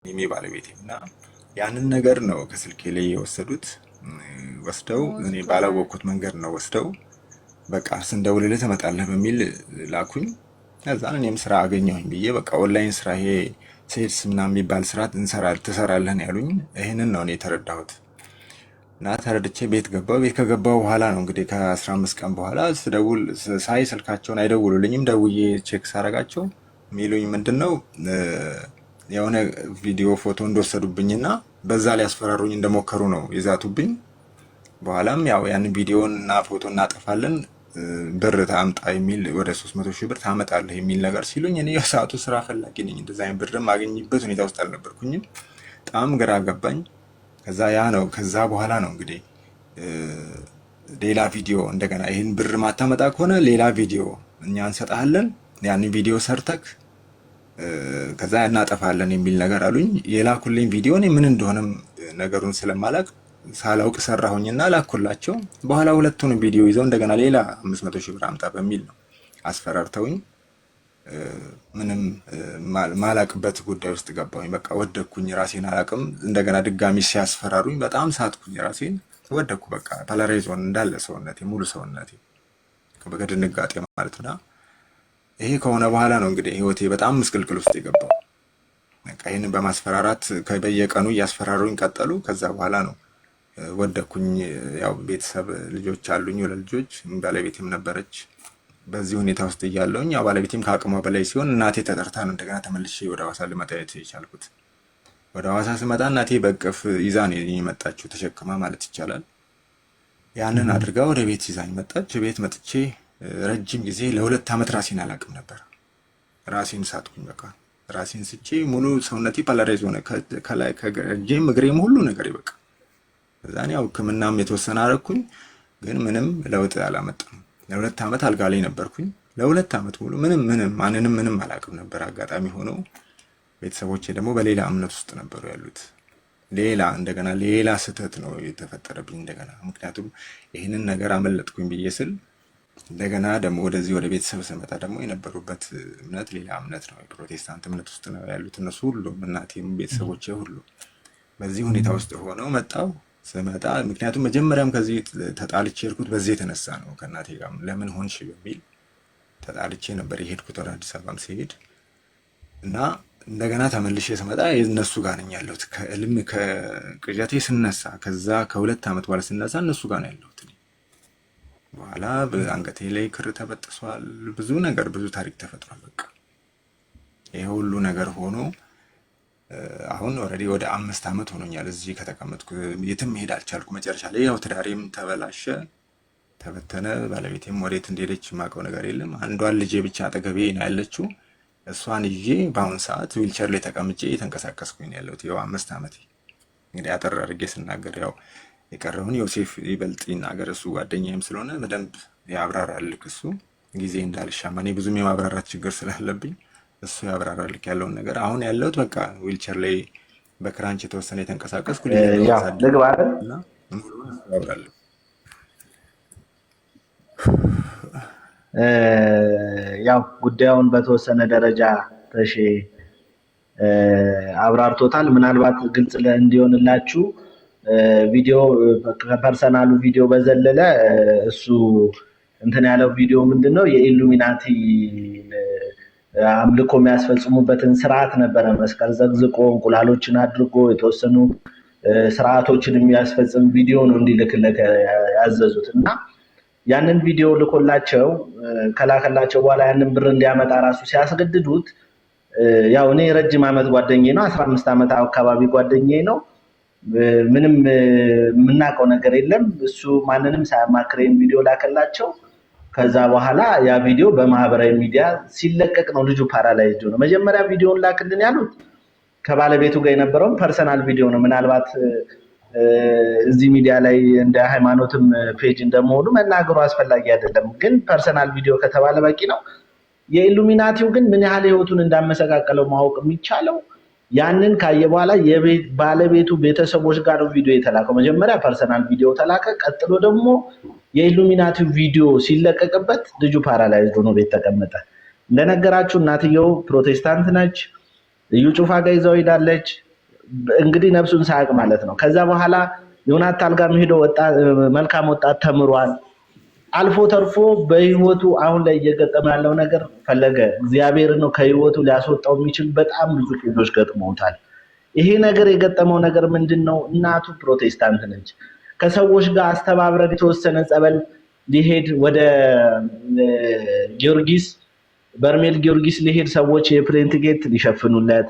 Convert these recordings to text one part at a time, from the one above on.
ሚሚ ባለቤቴና ያንን ነገር ነው ከስልኬ ላይ የወሰዱት። ወስደው እኔ ባላወቅኩት መንገድ ነው ወስደው በቃ ስንደውልልህ ትመጣለህ በሚል ላኩኝ። ከዛን እኔም ስራ አገኘሁኝ ብዬ በቃ ኦንላይን ስራ ይሄ ሴልስ ምናምን የሚባል ስራ ትሰራለህ ነው ያሉኝ። ይሄንን ነው እኔ የተረዳሁት እና ተረድቼ ቤት ገባሁ። ቤት ከገባሁ በኋላ ነው እንግዲህ ከ15 ቀን በኋላ ስደውል ሳይ ስልካቸውን አይደውሉልኝም። ደውዬ ቼክ ሳረጋቸው የሚሉኝ ምንድን ነው የሆነ ቪዲዮ ፎቶ እንደወሰዱብኝና በዛ ላይ ያስፈራሩኝ እንደሞከሩ ነው ይዛቱብኝ። በኋላም ያው ያን ቪዲዮን እና ፎቶ እናጠፋለን ብር ታምጣ የሚል ወደ 300 ሺህ ብር ታመጣለህ የሚል ነገር ሲሉኝ እኔ የሰዓቱ ስራ ፈላጊ ነኝ። እንደዛ አይነት ብር ማግኝበት ሁኔታ ውስጥ አልነበርኩኝም። በጣም ግራ ገባኝ። ከዛ በኋላ ነው እንግዲህ ሌላ ቪዲዮ እንደገና ይህን ብር ማታመጣ ከሆነ ሌላ ቪዲዮ እኛ እንሰጣለን፣ ያን ቪዲዮ ሰርተክ ከዛ እናጠፋለን የሚል ነገር አሉኝ። የላኩልኝ ቪዲዮ እኔ ምን እንደሆነም ነገሩን ስለማላቅ ሳላውቅ ሰራሁኝና ላኩላቸው። በኋላ ሁለቱን ቪዲዮ ይዘው እንደገና ሌላ 500 ሺህ ብር አምጣ በሚል ነው አስፈራርተውኝ ምንም ማላቅበት ጉዳይ ውስጥ ገባሁኝ። በቃ ወደኩኝ፣ ራሴን አላቅም። እንደገና ድጋሚ ሲያስፈራሩኝ በጣም ሳትኩኝ፣ ራሴን ወደኩ። በቃ ፓላራይዞን እንዳለ ሰውነቴ ሙሉ ሰውነቴ በድንጋጤ ማለት ነው። ይሄ ከሆነ በኋላ ነው እንግዲህ ህይወቴ በጣም ምስቅልቅል ውስጥ የገባው። በቃ ይሄንን በማስፈራራት በየቀኑ እያስፈራሩኝ ቀጠሉ። ከዛ በኋላ ነው ወደኩኝ። ያው ቤተሰብ ልጆች አሉኝ፣ ሁለት ልጆች፣ ባለቤቴም ነበረች። በዚህ ሁኔታ ውስጥ እያለሁኝ ያው ባለቤቴም ከአቅሟ በላይ ሲሆን እናቴ ተጠርታ ነው እንደገና ተመልሼ ወደ ሐዋሳ ልመጣ የቻልኩት። ወደ ሐዋሳ ስመጣ እናቴ በቅፍ ይዛ ነው የመጣችው፣ ተሸክማ ማለት ይቻላል። ያንን አድርጋ ወደ ቤት ይዛኝ መጣች። ቤት መጥቼ ረጅም ጊዜ ለ2 ዓመት ራሴን አላቅም ነበር። ራሴን ሳትኩኝ። በቃ ራሴን ስቼ ሙሉ ሰውነቴ ፓላራይዝ ሆነ፣ ከላይ ከእጄም እግሬም ሁሉ ነገር ይበቃ። እዛኔ ያው ሕክምናም የተወሰነ አረኩኝ፣ ግን ምንም ለውጥ አላመጣም። ለ2 ዓመት አልጋ ላይ ነበርኩኝ። ለ2 ዓመት ሙሉ ማንንም ምንም አላቅም ነበር። አጋጣሚ ሆኖ ቤተሰቦቼ ደግሞ በሌላ እምነት ውስጥ ነበሩ ያሉት። እንደገና ሌላ ስህተት ነው የተፈጠረብኝ እንደገና። ምክንያቱም ይህንን ነገር አመለጥኩኝ ብዬ ስል እንደገና ደግሞ ወደዚህ ወደ ቤተሰብ ስመጣ ደግሞ የነበሩበት እምነት ሌላ እምነት ነው። የፕሮቴስታንት እምነት ውስጥ ነው ያሉት እነሱ ሁሉም፣ እናቴም ቤተሰቦቼ ሁሉ በዚህ ሁኔታ ውስጥ ሆነው መጣው ስመጣ። ምክንያቱም መጀመሪያም ከዚህ ተጣልቼ የሄድኩት በዚህ የተነሳ ነው። ከእናቴ ጋር ለምን ሆንሽ በሚል ተጣልቼ ነበር የሄድኩት ወደ አዲስ አበባም ሲሄድ እና እንደገና ተመልሼ ስመጣ እነሱ ጋር ነኝ ያለሁት። ከቅዠቴ ስነሳ ከዛ ከ2 ዓመት በኋላ ስነሳ እነሱ ጋር ነው ያለሁት። በኋላ አንገቴ ላይ ክር ተበጥሷል። ብዙ ታሪክ ተፈጥሯል። በቃ ይሄ ሁሉ ነገር ሆኖ አሁን ኦልሬዲ ወደ 5 ዓመት ሆኖኛል እዚህ ከተቀመጥኩ። የትም መሄድ አልቻልኩ። መጨረሻ ላይ ያው ትዳሬም ተበላሸ፣ ተበተነ። ባለቤቴም ወዴት እንደሄደች የማውቀው ነገር የለም። አንዷን ልጄ ብቻ አጠገቤ ነው ያለችው። እሷን ይዤ በአሁን ሰዓት ዊልቸር ላይ ተቀምጬ የተንቀሳቀስኩኝ ነው ያለሁት። ያው 5 ዓመት እንግዲህ አጠር አድርጌ ስናገር ያው የቀረውን ዮሴፍ ይበልጥ ይናገር፣ እሱ ጓደኛዬም ስለሆነ በደንብ ያብራራልክ። እሱ ጊዜ እንዳልሻማ እኔ ብዙም የማብራራት ችግር ስላለብኝ እሱ ያብራራልክ ያለውን ነገር። አሁን ያለሁት በቃ ዊልቸር ላይ በክራንች የተወሰነ የተንቀሳቀስኩ ልግባልና ያብራራል። ያው ጉዳዩን በተወሰነ ደረጃ ተሼ አብራርቶታል። ምናልባት ግልጽ እንዲሆንላችሁ ቪዲዮ ከፐርሰናሉ ቪዲዮ በዘለለ እሱ እንትን ያለው ቪዲዮ ምንድነው የኢሉሚናቲ አምልኮ የሚያስፈጽሙበትን ስርዓት ነበረ። መስቀል ዘግዝቆ እንቁላሎችን አድርጎ የተወሰኑ ስርዓቶችን የሚያስፈጽም ቪዲዮ ነው እንዲልክለት ያዘዙት እና ያንን ቪዲዮ ልኮላቸው ከላከላቸው በኋላ ያንን ብር እንዲያመጣ ራሱ ሲያስገድዱት ያው እኔ ረጅም ዓመት ጓደኛዬ ነው፣ 15 ዓመት አካባቢ ጓደኛዬ ነው። ምንም የምናውቀው ነገር የለም። እሱ ማንንም ሳያማክረኝ ቪዲዮ ላከላቸው። ከዛ በኋላ ያ ቪዲዮ በማህበራዊ ሚዲያ ሲለቀቅ ነው ልጁ ፓራላይዝድ ነው። መጀመሪያ ቪዲዮን ላክልን ያሉት ከባለቤቱ ጋር የነበረውን ፐርሰናል ቪዲዮ ነው። ምናልባት እዚህ ሚዲያ ላይ እንደ ሃይማኖትም ፔጅ እንደመሆኑ መናገሩ አስፈላጊ አይደለም፣ ግን ፐርሰናል ቪዲዮ ከተባለ በቂ ነው። የኢሉሚናቲው ግን ምን ያህል ህይወቱን እንዳመሰቃቀለው ማወቅ የሚቻለው ያንን ካየ በኋላ ባለቤቱ ቤተሰቦች ጋር ነው ቪዲዮ የተላከው። መጀመሪያ ፐርሰናል ቪዲዮ ተላከ። ቀጥሎ ደግሞ የኢሉሚናቲው ቪዲዮ ሲለቀቅበት ልጁ ፓራላይዝድ ሆኖ ቤት ተቀመጠ። እንደነገራችሁ እናትየው ፕሮቴስታንት ነች። እዩ ጩፋ ጋር ይዛው ሄዳለች። እንግዲህ ነፍሱን ሳያውቅ ማለት ነው። ከዛ በኋላ ዮናታን ጋር ሄዶ መልካም ወጣት ተምሯል። አልፎ ተርፎ በህይወቱ አሁን ላይ እየገጠመ ያለው ነገር ፈለገ እግዚአብሔር ነው ከህይወቱ ሊያስወጣው የሚችል በጣም ብዙ ኬዞች ገጥመውታል። ይሄ ነገር የገጠመው ነገር ምንድነው? እናቱ ፕሮቴስታንት ነች። ከሰዎች ጋር አስተባብረን የተወሰነ ጸበል ሊሄድ ወደ ጊዮርጊስ በርሜል ጊዮርጊስ ሊሄድ ሰዎች የፕሪንት ጌት ሊሸፍኑለት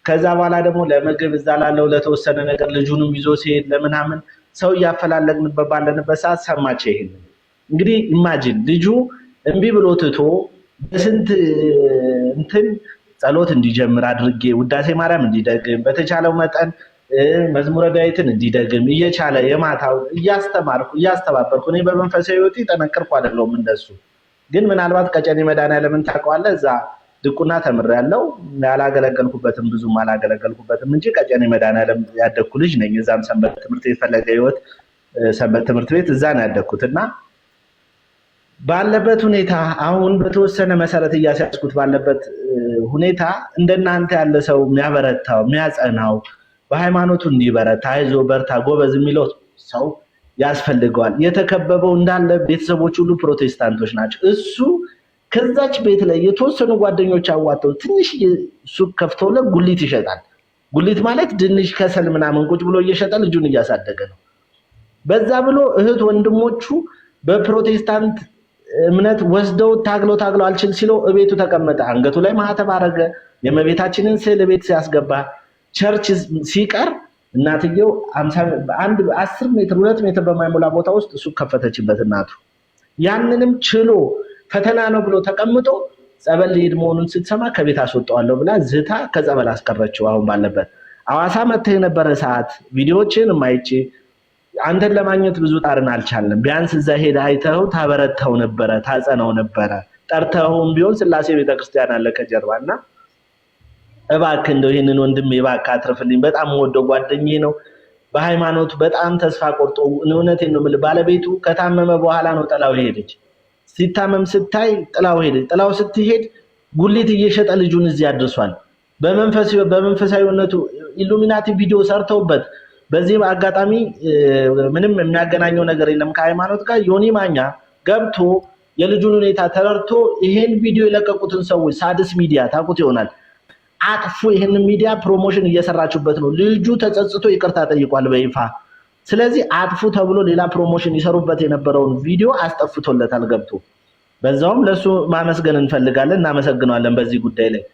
ከዛ በኋላ ደግሞ ለምግብ እዛ ላለው ለተወሰነ ነገር ልጁንም ይዞ ሲሄድ ለምናምን ሰው እያፈላለግንበት ባለንበት ሰዓት ሰማች። ይሄን እንግዲህ ኢማጂን ልጁ እምቢ ብሎ ትቶ በስንት እንትን ጸሎት እንዲጀምር አድርጌ ውዳሴ ማርያም እንዲደግም በተቻለው መጠን መዝሙረ ዳዊትን እንዲደግም እየቻለ የማታው እያስተባበርኩ እኔ በመንፈሳዊ ህይወት ጠነክርኩ አይደለሁም እንደሱ ግን ምናልባት ቀጨኔ መድኃኔዓለምን ታውቀዋለህ እዛ ድቁና ተምሬያለሁ ያላገለገልኩበትም ብዙም አላገለገልኩበትም እንጂ ቀጨኔ መድኃኔዓለም ያደግኩ ልጅ ነኝ እዛም ሰንበት ትምህርት ቤት ፈለገ ህይወት ሰንበት ትምህርት ቤት እዛ ነው ያደግኩትና ባለበት ሁኔታ አሁን በተወሰነ መሰረት እያስያዝኩት ባለበት ሁኔታ እንደናንተ ያለ ሰው የሚያበረታው የሚያጸናው በሃይማኖቱ እንዲበረታ አይዞ በርታ ጎበዝ የሚለው ሰው ያስፈልገዋል። የተከበበው እንዳለ ቤተሰቦች ሁሉ ፕሮቴስታንቶች ናቸው። እሱ ከዛች ቤት ላይ የተወሰኑ ጓደኞች አዋተው ትንሽ ሱቅ ከፍተውለት ጉሊት ይሸጣል። ጉሊት ማለት ድንሽ ከሰል ምናምን ቁጭ ብሎ እየሸጠ ልጁን እያሳደገ ነው። በዛ ብሎ እህት ወንድሞቹ በፕሮቴስታንት እምነት ወስደው ታግለው አልችል ሲለው እቤቱ ተቀመጠ። አንገቱ ላይ ማህተብ አረገ። የእመቤታችንን ስዕል ቤት ሲያስገባ ቸርች ሲቀር እናትየው 10 ሜትር 2 ሜትር በማይሞላ ቦታ ውስጥ ሱቅ ከፈተችበት እናቱ። ያንንም ችሎ ፈተና ነው ብሎ ተቀምጦ ጸበል ሊሄድ መሆኑን ስትሰማ ከቤት አስወጣዋለሁ ብላ ዝታ ከጸበል አስቀረችው። አሁን ባለበት አዋሳ መጥተህ የነበረ ሰዓት ቪዲዮዎችን ማይቼ አንተን ለማግኘት ብዙ ጣርን አልቻለም። ቢያንስ እዛ ሄደ አይተው ታበረታው ነበረ ታጸናው ነበረ። ጠርተውም ቢሆን ስላሴ ቤተክርስቲያን አለ ከጀርባና እባክህ እንደው ይሄንን ወንድም እባክህ አትርፍልኝ በጣም ወደው ጓደኛዬ ነው በሃይማኖቱ በጣም ተስፋ ቆርጦ እውነቴን ነው የምልህ ባለቤቱ ከታመመ በኋላ ነው ጥላው ሄደች። ሲታመም ስታይ ጥላው ሄደች። ጥላው ስትሄድ ጉሊት እየሸጠ ልጁን እዚህ አድርሷል። በመንፈሳዊነቱ ኢሉሚናቲ ቪዲዮ ሰርተውበት በዚህ አጋጣሚ ምንም የሚያገናኘው ነገር የለም ከሃይማኖት ጋር ዮኒ ማኛ ገብቶ የልጁን ሁኔታ ተረድቶ ይሄን ቪዲዮ የለቀቁትን ሰዎች ሳድስ ሚዲያ ታውቁት ይሆናል አጥፉ ይሄንን ሚዲያ ፕሮሞሽን እየሰራችሁበት ነው ልጁ ተጸጽቶ ይቅርታ ጠይቋል በይፋ ስለዚህ አጥፉ ተብሎ ሌላ ፕሮሞሽን ይሰሩበት የነበረውን ቪዲዮ አስጠፍቶለታል ገብቶ በዛውም ለሱ ማመስገን እንፈልጋለን እናመሰግናለን በዚህ ጉዳይ ላይ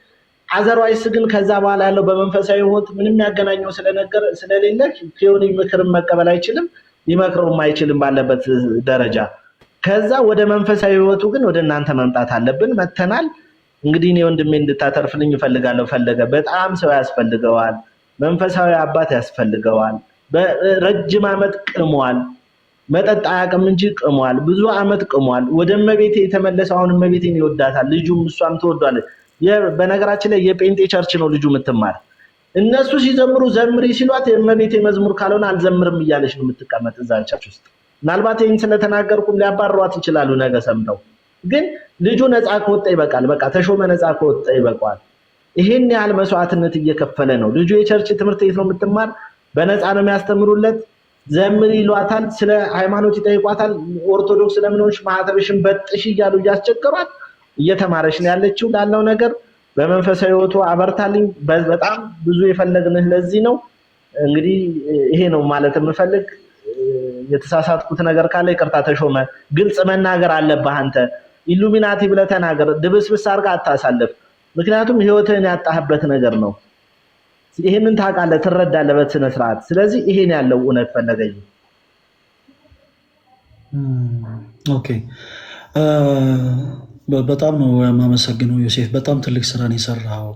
አዘርዋይስ ግን ከዛ በኋላ ያለው በመንፈሳዊ ህይወት ምንም ያገናኘው ስለሌለ ፊዮኒ ምክርን መቀበል አይችልም ሊመክረውም አይችልም ባለበት ደረጃ ከዛ ወደ መንፈሳዊ ህይወቱ ግን ወደ እናንተ መምጣት አለብን መተናል እንግዲህ እኔ ወንድሜ እንድታተርፍልኝ እፈልጋለሁ ፈለገ በጣም ሰው ያስፈልገዋል መንፈሳዊ አባት ያስፈልገዋል በረጅም ዓመት ቅሟል መጠጥ አያውቅም እንጂ ቅሟል ብዙ ዓመት ቅሟል ወደ እመቤቴ የተመለሰው አሁን እመቤቴን ይወዳታል ልጁም እሷም ትወዷለች በነገራችን ላይ የጴንጤ ቸርች ነው ልጁ የምትማር እነሱ ሲዘምሩ ዘምሪ ሲሏት የእመቤቴ መዝሙር ካልሆነ አልዘምርም እያለች ነው የምትቀመጥ እዛ ቸርች ውስጥ ምናልባት ይሄን ስለተናገርኩም ሊያባርሯት ይችላሉ ነገ ሰምተው ግን ልጁ ነፃ ከወጣ ይበቃል በቃ ተሾመ ነፃ ከወጣ ይበቃል ይሄን ያህል መስዋዕትነት እየከፈለ ነው ልጁ የቸርች ትምህርት ቤት ነው የምትማር በነፃ ነው የሚያስተምሩለት ዘምሪ ይሏታል ስለ ሃይማኖት ይጠይቋታል ኦርቶዶክስ ለምንሆንሽ ማህተብሽን በጥሽ እያሉ እያስቸገሯት እየተማረች ነው ያለችው ላለው ነገር በመንፈሳዊ ህይወቱ አበርታልኝ በጣም ብዙ የፈለግንህ ለዚህ ነው እንግዲህ ይሄ ነው ማለት የምፈልግ የተሳሳትኩት ነገር ካለ ይቅርታ ተሾመ ግልጽ መናገር አለብህ አንተ ኢሉሚናቲ ብለህ ተናገር ድብስብስ አድርጋ አታሳልፍ ምክንያቱም ህይወትህን ያጣህበት ነገር ነው ይሄንን ታውቃለህ ትረዳለህ በስነ ስርዓት ስለዚህ ይሄን ያለው እውነት ፈለገኝ ኦኬ በጣም ነው የማመሰግነው ዮሴፍ በጣም ትልቅ ስራ ነው የሰራው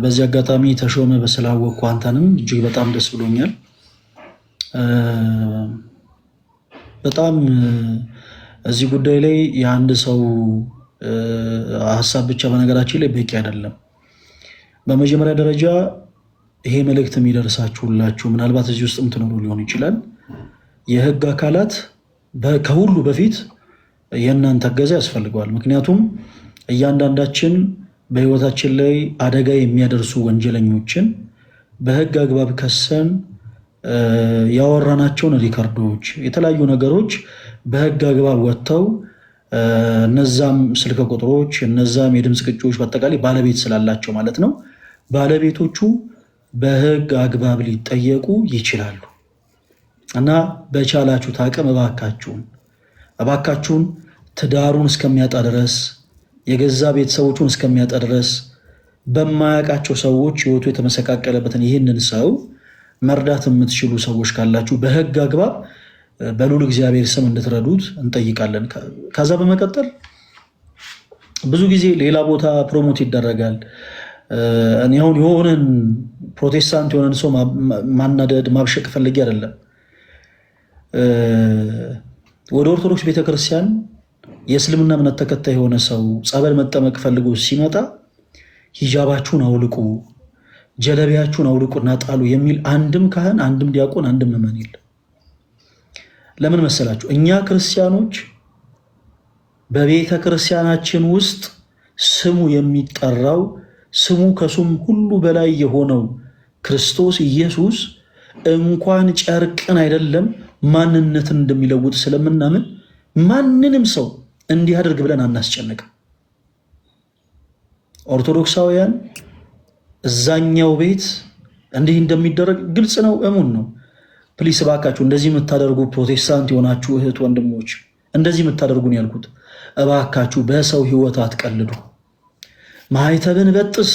በዚህ አጋጣሚ ተሾመ በስላወቅኩ አንተንም እጅግ በጣም ደስ ብሎኛል በጣም እዚህ ጉዳይ ላይ የአንድ ሰው ሐሳብ ብቻ በነገራችን ላይ በቂ አይደለም በመጀመሪያ ደረጃ ይሄ መልእክት የሚደርሳችሁላችሁ ምናልባት እዚህ ውስጥም ትኖሩ ሊሆን ይችላል የህግ አካላት ከሁሉ በፊት የእናንተ እገዛ ያስፈልገዋል ምክንያቱም እያንዳንዳችን በህይወታችን ላይ አደጋ የሚያደርሱ ወንጀለኞችን በህግ አግባብ ከሰን ያወራናቸውን ሪከርዶች፣ የተለያዩ ነገሮች በህግ አግባብ ወጥተው እነዛም ስልክ ቁጥሮች እነዛም የድምፅ ቅጂዎች በአጠቃላይ ባለቤት ስላላቸው ማለት ነው ባለቤቶቹ በህግ አግባብ ሊጠየቁ ይችላሉ። እና በቻላችሁት አቅም እባካችሁን ትዳሩን እስከሚያጣ ድረስ የገዛ ቤተሰቦቹን እስከሚያጣ ድረስ በማያውቃቸው ሰዎች ህይወቱ የተመሰቃቀለበትን ይህንን ሰው መርዳት የምትችሉ ሰዎች ካላችሁ በህግ አግባብ በልዑል እግዚአብሔር ስም እንድትረዱት እንጠይቃለን። ከዛ በመቀጠል ብዙ ጊዜ ሌላ ቦታ ፕሮሞት ይደረጋል። እኔ አሁን የሆነን ፕሮቴስታንት የሆነን ሰው ማናደድ ማብሸቅ ፈልጌ አይደለም። ወደ ኦርቶዶክስ ቤተክርስቲያን የእስልምና እምነት ተከታይ የሆነ ሰው ጸበል መጠመቅ ፈልጎ ሲመጣ ሂጃባችሁን አውልቁ፣ ጀለቢያችሁን አውልቁና ጣሉ የሚል አንድም ካህን፣ አንድም ዲያቆን፣ አንድም ምዕመን የለም። ለምን መሰላችሁ? እኛ ክርስቲያኖች በቤተ ክርስቲያናችን ውስጥ ስሙ የሚጠራው ስሙ ከስም ሁሉ በላይ የሆነው ክርስቶስ ኢየሱስ እንኳን ጨርቅን አይደለም ማንነትን እንደሚለውጥ ስለምናምን ማንንም ሰው እንዲያደርግ ብለን አናስጨንቅም። ኦርቶዶክሳውያን እዛኛው ቤት እንዲህ እንደሚደረግ ግልጽ ነው፣ እሙን ነው። ፕሊስ እባካችሁ እንደዚህ የምታደርጉ ፕሮቴስታንት የሆናችሁ እህት ወንድሞች፣ እንደዚህ የምታደርጉን ያልኩት እባካችሁ በሰው ህይወት አትቀልዱ። ማህተብን በጥስ፣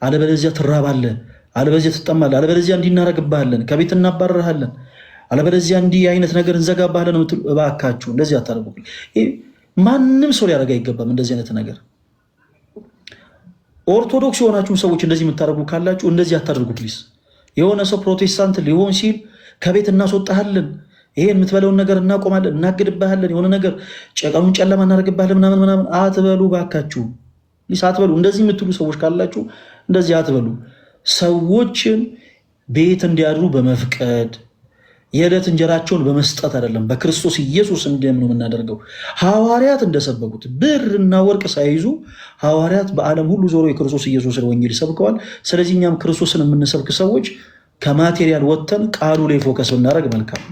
አለበለዚያ ትራባለህ፣ አለበለዚያ ትጠማለህ፣ አለበለዚያ እንዲህ እናደርግብሃለን፣ ከቤት እናባረርሃለን፣ አለበለዚያ እንዲህ አይነት ነገር እንዘጋብሃለን ነው የምትሉ። እባካችሁ እንደዚህ አታደርጉ። ማንም ሰው ሊያደርግ አይገባም እንደዚህ አይነት ነገር። ኦርቶዶክስ የሆናችሁ ሰዎች እንደዚህ የምታደርጉ ካላችሁ እንደዚህ አታደርጉ ፕሊስ። የሆነ ሰው ፕሮቴስታንት ሊሆን ሲል ከቤት እናስወጣሃለን፣ ይሄን የምትበለውን ነገር እናቆማለን፣ እናግድብሃለን፣ የሆነ ነገር ጨቀኑን ጨለማ እናደርግብሃለን ምናምን አትበሉ ባካችሁ ፕሊስ አትበሉ። እንደዚህ የምትሉ ሰዎች ካላችሁ እንደዚህ አትበሉ። ሰዎችን ቤት እንዲያድሩ በመፍቀድ የዕለት እንጀራቸውን በመስጠት አይደለም፣ በክርስቶስ ኢየሱስ እንዲያምኑ የምናደርገው። ሐዋርያት እንደሰበኩት ብርና ወርቅ ሳይዙ ሐዋርያት በዓለም ሁሉ ዞሮ የክርስቶስ ኢየሱስን ወንጌል ሰብከዋል። ስለዚህ እኛም ክርስቶስን የምንሰብክ ሰዎች ከማቴሪያል ወጥተን ቃሉ ላይ ፎከስ ብናደርግ መልካም።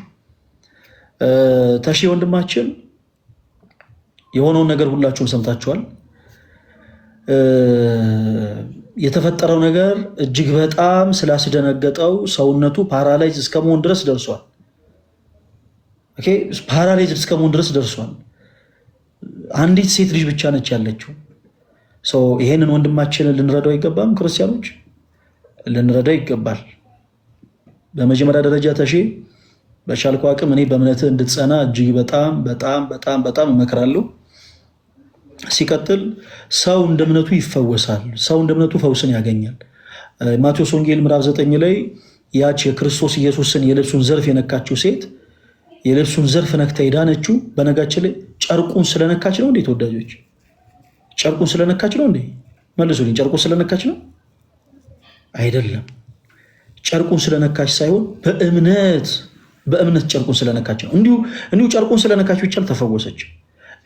ተሺ ወንድማችን የሆነውን ነገር ሁላችሁም ሰምታችኋል። የተፈጠረው ነገር እጅግ በጣም ስላስደነገጠው ሰውነቱ ፓራላይዝ እስከመሆን ድረስ ደርሷል። ፓራላይዝ እስከመሆን ድረስ ደርሷል። አንዲት ሴት ልጅ ብቻ ነች ያለችው። ይሄንን ወንድማችንን ልንረዳው አይገባም? ክርስቲያኖች ልንረዳው ይገባል። በመጀመሪያ ደረጃ ተሼ በቻልኩ አቅም እኔ በእምነትህ እንድትጸና እጅግ በጣም በጣም በጣም በጣም እመክራለሁ። ሲቀጥል ሰው እንደ እምነቱ ይፈወሳል። ሰው እንደ እምነቱ ፈውስን ያገኛል። ማቴዎስ ወንጌል ምዕራፍ 9 ላይ ያች የክርስቶስ ኢየሱስን የልብሱን ዘርፍ የነካችው ሴት የልብሱን ዘርፍ ነክታ የዳነችው በነጋችን ላይ ጨርቁን ስለነካች ነው እንዴ? ተወዳጆች ጨርቁን ስለነካች ነው እንዴ? መልሱልኝ። ጨርቁን ስለነካች ነው? አይደለም። ጨርቁን ስለነካች ሳይሆን በእምነት ጨርቁን ስለነካች ነው። እንዲሁ ጨርቁን ስለነካች ብቻ ተፈወሰች።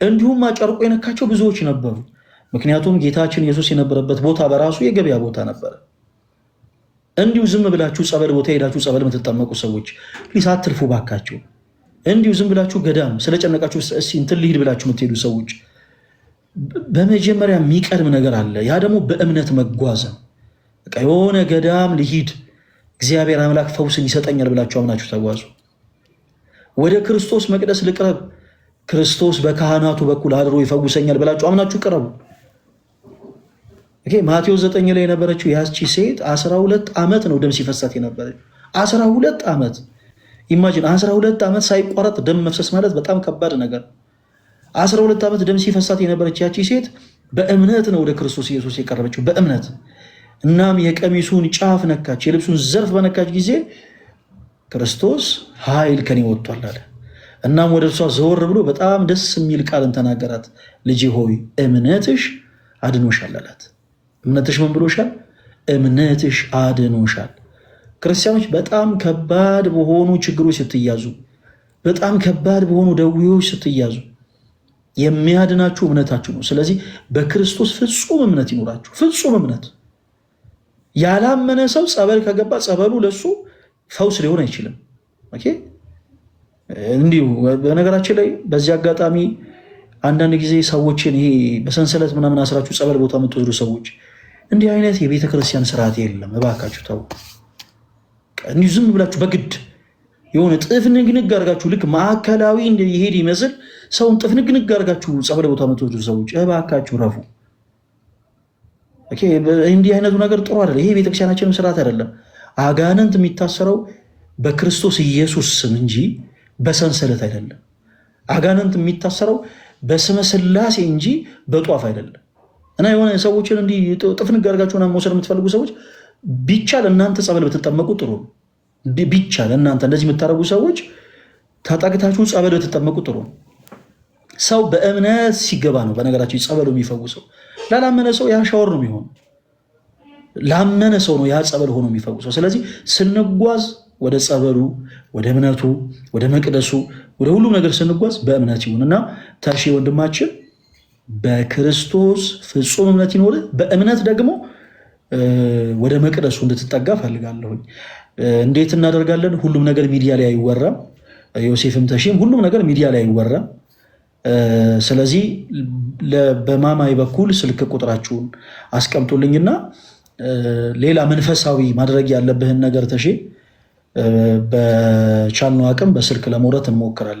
እንዲሁም ጨርቁ የነካቸው ብዙዎች ነበሩ። ምክንያቱም ጌታችን ኢየሱስ የነበረበት ቦታ በራሱ የገበያ ቦታ ነበረ። እንዲሁ ዝም ብላችሁ ጸበል ቦታ ሄዳችሁ ጸበል የምትጠመቁ ሰዎች ፕሊስ አትልፉ ባካችሁ። እንዲሁ ዝም ብላችሁ ገዳም ስለጨነቃችሁ እንትን ልሂድ ብላችሁ የምትሄዱ ሰዎች በመጀመሪያ የሚቀድም ነገር አለ። ያ ደግሞ በእምነት መጓዝ ነው። በቃ የሆነ ገዳም ልሂድ እግዚአብሔር አምላክ ፈውስን ይሰጠኛል ብላችሁ አምናችሁ ተጓዙ። ወደ ክርስቶስ መቅደስ ልቅረብ ክርስቶስ በካህናቱ በኩል አድሮ ይፈውሰኛል ብላችሁ አምናችሁ ቅረቡ። ማቴዎስ 9 ላይ የነበረችው ያቺ ሴት 12 ዓመት ነው ደም ሲፈሳት የነበረች። 12 ዓመት ኢማጂን፣ 12 ዓመት ሳይቋረጥ ደም መፍሰስ ማለት በጣም ከባድ ነገር። 12 ዓመት ደም ሲፈሳት የነበረች ያቺ ሴት በእምነት ነው ወደ ክርስቶስ ኢየሱስ የቀረበችው፣ በእምነት። እናም የቀሚሱን ጫፍ ነካች፣ የልብሱን ዘርፍ በነካች ጊዜ ክርስቶስ ኃይል ከኔ ወጥቷል አለ። እናም ወደ እርሷ ዘወር ብሎ በጣም ደስ የሚል ቃልን ተናገራት። ልጄ ሆይ እምነትሽ አድኖሻል አላት። እምነትሽ ምን ብሎሻል? እምነትሽ አድኖሻል። ክርስቲያኖች በጣም ከባድ በሆኑ ችግሮች ስትያዙ፣ በጣም ከባድ በሆኑ ደዌዎች ስትያዙ የሚያድናችሁ እምነታችሁ ነው። ስለዚህ በክርስቶስ ፍጹም እምነት ይኖራችሁ። ፍጹም እምነት ያላመነ ሰው ጸበል ከገባ ጸበሉ ለሱ ፈውስ ሊሆን አይችልም። ኦኬ እንዲሁ በነገራችን ላይ በዚህ አጋጣሚ አንዳንድ ጊዜ ሰዎችን ይሄ በሰንሰለት ምናምን አስራችሁ ጸበል ቦታ የምትወስዱ ሰዎች እንዲህ አይነት የቤተ ክርስቲያን ስርዓት የለም። እባካችሁ ተው። እንዲሁ ዝም ብላችሁ በግድ የሆነ ጥፍንግንግ አድርጋችሁ ልክ ማዕከላዊ ይሄድ ይመስል ሰውን ጥፍንግንግ አድርጋችሁ ጸበል ቦታ የምትወስዱ ሰዎች እባካችሁ ረፉ። እንዲህ አይነቱ ነገር ጥሩ አይደለም። ይሄ ቤተክርስቲያናችንም ስርዓት አይደለም። አጋንንት የሚታሰረው በክርስቶስ ኢየሱስ ስም እንጂ በሰንሰለት አይደለም። አጋንንት የሚታሰረው በስመ ሥላሴ እንጂ በጧፍ አይደለም። እና የሆነ ሰዎችን እንዲህ ጥፍንግ አድርጋችሁ መውሰድ የምትፈልጉ ሰዎች ቢቻል እናንተ ጸበል ብትጠመቁ ጥሩ ነው። ቢቻል እናንተ እንደዚህ የምታደርጉ ሰዎች ተጠግታችሁ ጸበል ብትጠመቁ ጥሩ ነው። ሰው በእምነት ሲገባ ነው በነገራችን ጸበሉ የሚፈውሰው። ላላመነ ሰው ያ ሻወር ነው የሚሆነው። ላመነ ሰው ነው ያ ጸበል ሆኖ የሚፈውሰው። ስለዚህ ስንጓዝ ወደ ጸበሉ፣ ወደ እምነቱ፣ ወደ መቅደሱ፣ ወደ ሁሉም ነገር ስንጓዝ በእምነት ይሁን እና ታሺ ወንድማችን በክርስቶስ ፍጹም እምነት ይኖርህ። በእምነት ደግሞ ወደ መቅደሱ እንድትጠጋ ፈልጋለሁኝ። እንዴት እናደርጋለን? ሁሉም ነገር ሚዲያ ላይ አይወራም። ዮሴፍም ተሺም ሁሉም ነገር ሚዲያ ላይ አይወራም። ስለዚህ በማማይ በኩል ስልክ ቁጥራችሁን አስቀምጡልኝና ሌላ መንፈሳዊ ማድረግ ያለብህን ነገር ተሺ በቻልነው አቅም በስልክ ለመውረት እንሞክራለን።